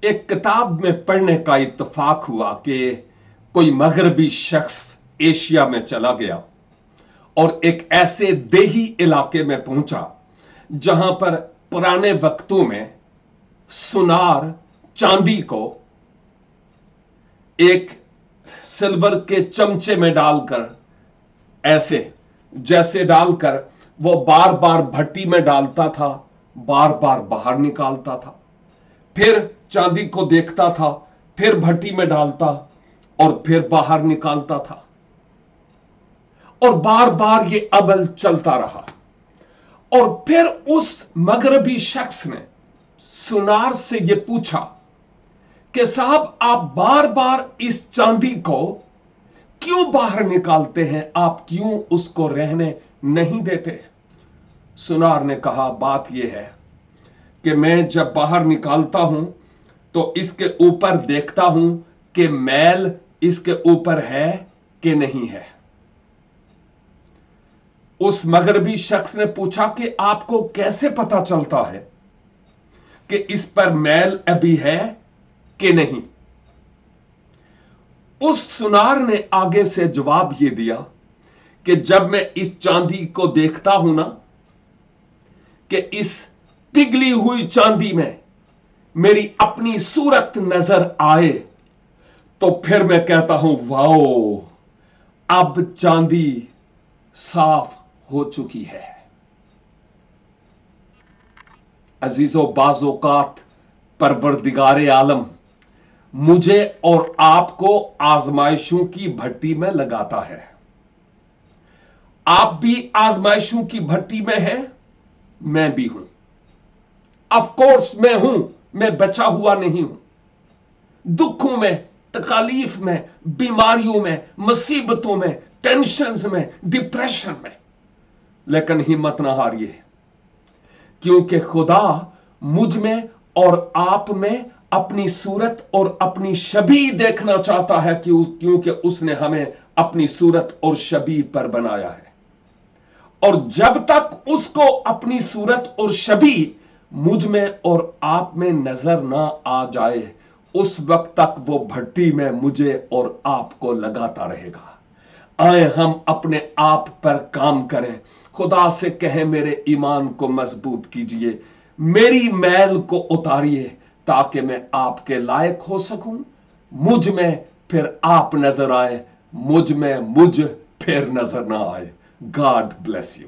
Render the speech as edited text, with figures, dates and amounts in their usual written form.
एक किताब में पढ़ने का इत्तेफाक हुआ कि कोई मगरबी शख्स एशिया में चला गया और एक ऐसे देही इलाके में पहुंचा जहां पर पुराने वक्तों में सुनार चांदी को एक सिल्वर के चमचे में डालकर ऐसे जैसे डालकर वो बार बार भट्टी में डालता था, बार बार बाहर निकालता था, फिर चांदी को देखता था, फिर भट्टी में डालता और फिर बाहर निकालता था और बार बार ये अमल चलता रहा। और फिर उस मगरबी शख्स ने सुनार से ये पूछा कि साहब आप बार बार इस चांदी को क्यों बाहर निकालते हैं, आप क्यों उसको रहने नहीं देते? सुनार ने कहा बात यह है कि मैं जब बाहर निकालता हूं तो इसके ऊपर देखता हूं कि मैल इसके ऊपर है कि नहीं है। उस मगरबी शख्स ने पूछा कि आपको कैसे पता चलता है कि इस पर मैल अभी है कि नहीं? उस सुनार ने आगे से जवाब यह दिया कि जब मैं इस चांदी को देखता हूं ना कि इस पिघली हुई चांदी में मेरी अपनी सूरत नजर आए तो फिर मैं कहता हूं वाओ, अब चांदी साफ हो चुकी है। अजीजो बाज़ोकात परवरदिगारे आलम मुझे और आपको आजमाइशों की भट्टी में लगाता है। आप भी आजमाइशों की भट्टी में हैं, मैं भी हूं। ऑफ कोर्स मैं हूं, मैं बचा हुआ नहीं हूं। दुखों में, तकलीफ में, बीमारियों में, मुसीबतों में, टेंशन्स में, डिप्रेशन में, लेकिन हिम्मत ना हारिए, क्योंकि खुदा मुझ में और आप में अपनी सूरत और अपनी शबी देखना चाहता है क्योंकि उसने हमें अपनी सूरत और शबी पर बनाया है। और जब तक उसको अपनी सूरत और शबी मुझ में और आप में नजर ना आ जाए, उस वक्त तक वो भट्टी में मुझे और आपको लगाता रहेगा। आए हम अपने आप पर काम करें, खुदा से कहें मेरे ईमान को मजबूत कीजिए, मेरी मैल को उतारिए ताकि मैं आपके लायक हो सकूं। मुझ में फिर आप नजर आए, मुझ में मुझ फिर नजर ना आए। God bless you.